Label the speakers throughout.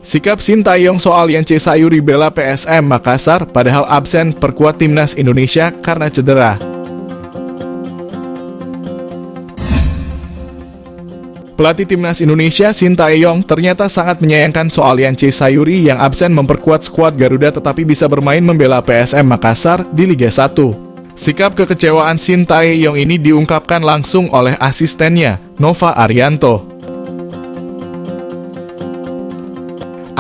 Speaker 1: Sikap Sintayong soal Yance Sayuri bela PSM Makassar padahal absen perkuat timnas Indonesia karena cedera. Pelatih timnas Indonesia Sintayong ternyata sangat menyayangkan soal Yance Sayuri yang absen memperkuat skuad Garuda tetapi bisa bermain membela PSM Makassar di Liga 1. Sikap kekecewaan Sintayong ini diungkapkan langsung oleh asistennya, Nova Arianto.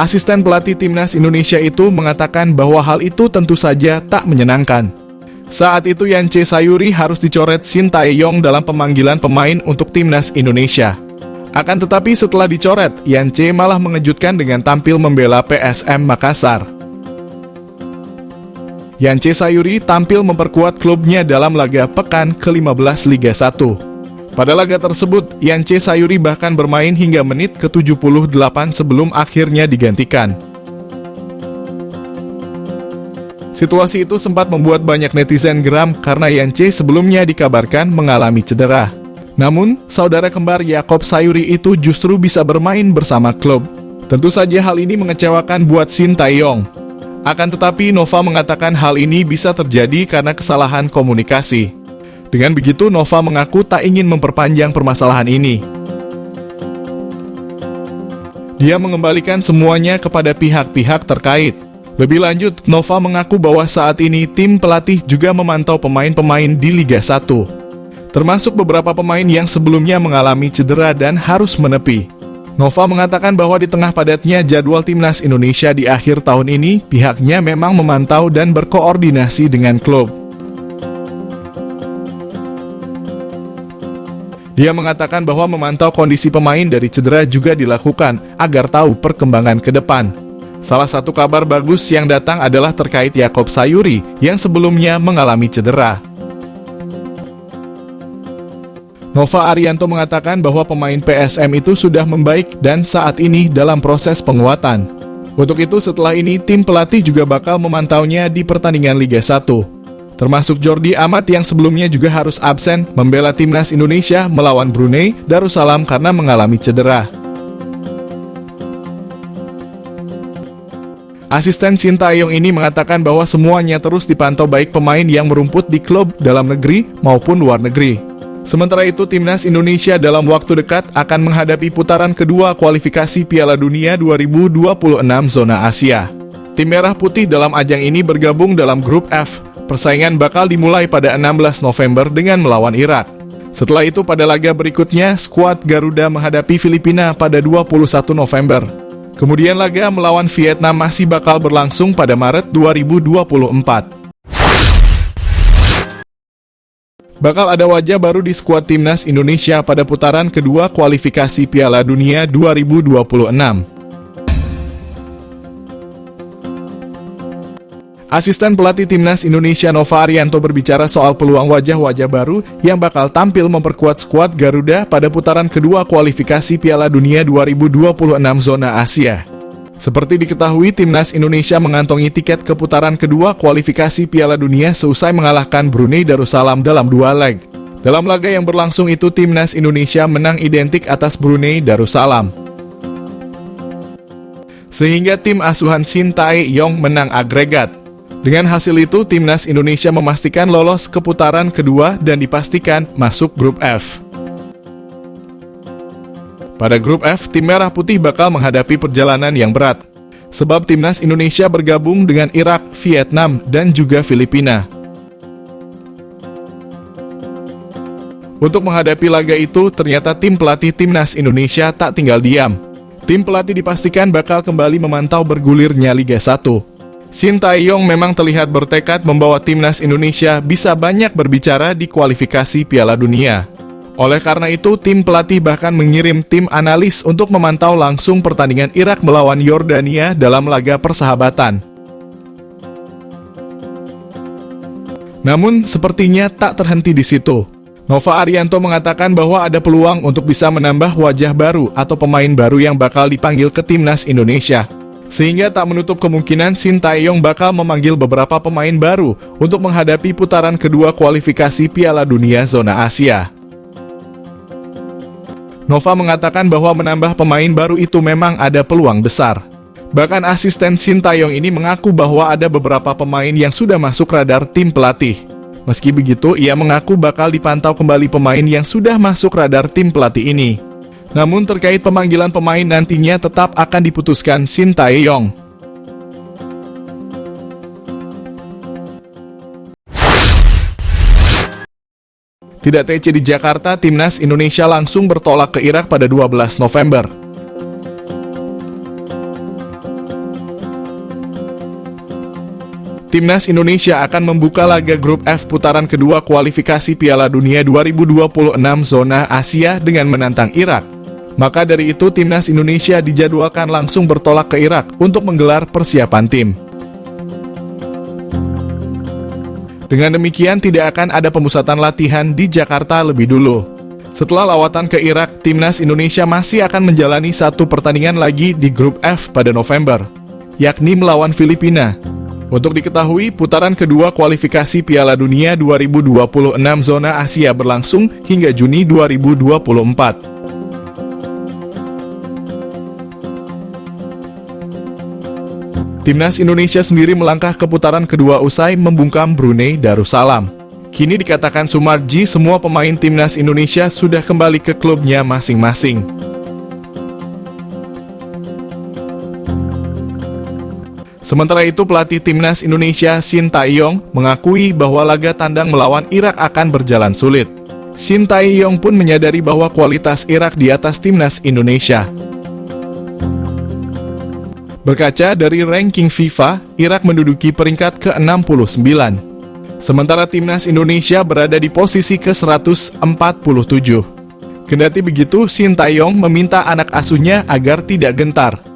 Speaker 1: Asisten pelatih timnas Indonesia itu mengatakan bahwa hal itu tentu saja tak menyenangkan. Saat itu Yance Sayuri harus dicoret Sintayong dalam pemanggilan pemain untuk timnas Indonesia. Akan tetapi setelah dicoret, Yance malah mengejutkan dengan tampil membela PSM Makassar. Yance Sayuri tampil memperkuat klubnya dalam laga pekan ke-15 Liga 1. Pada laga tersebut, Yance Sayuri bahkan bermain hingga menit ke-78 sebelum akhirnya digantikan. Situasi itu sempat membuat banyak netizen geram karena Yance sebelumnya dikabarkan mengalami cedera. Namun, saudara kembar Yakob Sayuri itu justru bisa bermain bersama klub. Tentu saja hal ini mengecewakan buat Sintayong. Akan tetapi Nova mengatakan hal ini bisa terjadi karena kesalahan komunikasi. Dengan begitu, Nova mengaku tak ingin memperpanjang permasalahan ini. Dia mengembalikan semuanya kepada pihak-pihak terkait. Lebih lanjut, Nova mengaku bahwa saat ini tim pelatih juga memantau pemain-pemain di Liga 1. Termasuk beberapa pemain yang sebelumnya mengalami cedera dan harus menepi. Nova mengatakan bahwa di tengah padatnya jadwal timnas Indonesia di akhir tahun ini, pihaknya memang memantau dan berkoordinasi dengan klub. Dia mengatakan bahwa memantau kondisi pemain dari cedera juga dilakukan agar tahu perkembangan ke depan. Salah satu kabar bagus yang datang adalah terkait Yakob Sayuri yang sebelumnya mengalami cedera. Nova Arianto mengatakan bahwa pemain PSM itu sudah membaik dan saat ini dalam proses penguatan. Untuk itu setelah ini tim pelatih juga bakal memantaunya di pertandingan Liga 1. Termasuk Jordi Amat yang sebelumnya juga harus absen membela timnas Indonesia melawan Brunei Darussalam karena mengalami cedera. Asisten Sintayong ini mengatakan bahwa semuanya terus dipantau baik pemain yang merumput di klub dalam negeri maupun luar negeri. Sementara itu timnas Indonesia dalam waktu dekat akan menghadapi putaran kedua kualifikasi Piala Dunia 2026 zona Asia. Tim Merah Putih dalam ajang ini bergabung dalam grup F. Persaingan bakal dimulai pada 16 November dengan melawan Irak. Setelah itu pada laga berikutnya, skuad Garuda menghadapi Filipina pada 21 November. Kemudian laga melawan Vietnam masih bakal berlangsung pada Maret 2024. Bakal ada wajah baru di skuad timnas Indonesia pada putaran kedua kualifikasi Piala Dunia 2026. Asisten pelatih timnas Indonesia Nova Arianto berbicara soal peluang wajah-wajah baru yang bakal tampil memperkuat skuad Garuda pada putaran kedua kualifikasi Piala Dunia 2026 zona Asia. Seperti diketahui, timnas Indonesia mengantongi tiket ke putaran kedua kualifikasi Piala Dunia seusai mengalahkan Brunei Darussalam dalam 2 leg. Dalam laga yang berlangsung itu, timnas Indonesia menang identik atas Brunei Darussalam. Sehingga tim asuhan Sintayong menang agregat. Dengan hasil itu, timnas Indonesia memastikan lolos ke putaran kedua dan dipastikan masuk grup F. Pada grup F, tim Merah Putih bakal menghadapi perjalanan yang berat. Sebab timnas Indonesia bergabung dengan Irak, Vietnam, dan juga Filipina. Untuk menghadapi laga itu, ternyata tim pelatih timnas Indonesia tak tinggal diam. Tim pelatih dipastikan bakal kembali memantau bergulirnya Liga 1. Sintayong memang terlihat bertekad membawa timnas Indonesia bisa banyak berbicara di kualifikasi Piala Dunia. Oleh karena itu, tim pelatih bahkan mengirim tim analis untuk memantau langsung pertandingan Irak melawan Yordania dalam laga persahabatan. Namun, sepertinya tak terhenti di situ. Nova Arianto mengatakan bahwa ada peluang untuk bisa menambah wajah baru atau pemain baru yang bakal dipanggil ke timnas Indonesia. Sehingga tak menutup kemungkinan Sintayong bakal memanggil beberapa pemain baru untuk menghadapi putaran kedua kualifikasi Piala Dunia zona Asia. Nova mengatakan bahwa menambah pemain baru itu memang ada peluang besar. Bahkan asisten Shin Tae-yong ini mengaku bahwa ada beberapa pemain yang sudah masuk radar tim pelatih. Meski begitu, ia mengaku bakal dipantau kembali pemain yang sudah masuk radar tim pelatih ini. Namun terkait pemanggilan pemain nantinya tetap akan diputuskan Shin Tae-yong. Tidak TC di Jakarta, Timnas Indonesia langsung bertolak ke Irak pada 12 November. Timnas Indonesia akan membuka laga grup F putaran kedua kualifikasi Piala Dunia 2026 zona Asia dengan menantang Irak. Maka dari itu Timnas Indonesia dijadwalkan langsung bertolak ke Irak untuk menggelar persiapan tim. Dengan demikian tidak akan ada pemusatan latihan di Jakarta lebih dulu. Setelah lawatan ke Irak, Timnas Indonesia masih akan menjalani satu pertandingan lagi di grup F pada November, yakni melawan Filipina. Untuk diketahui, putaran kedua kualifikasi Piala Dunia 2026 zona Asia berlangsung hingga Juni 2024. Timnas Indonesia sendiri melangkah ke putaran kedua usai membungkam Brunei Darussalam. Kini dikatakan Sumarji semua pemain Timnas Indonesia sudah kembali ke klubnya masing-masing. Sementara itu, pelatih Timnas Indonesia Shin Tae-yong mengakui bahwa laga tandang melawan Irak akan berjalan sulit. Shin Tae-yong pun menyadari bahwa kualitas Irak di atas Timnas Indonesia. Berkaca dari ranking FIFA, Irak menduduki peringkat ke-69. Sementara Timnas Indonesia berada di posisi ke-147. Kendati begitu, Shin Tae-yong meminta anak asuhnya agar tidak gentar.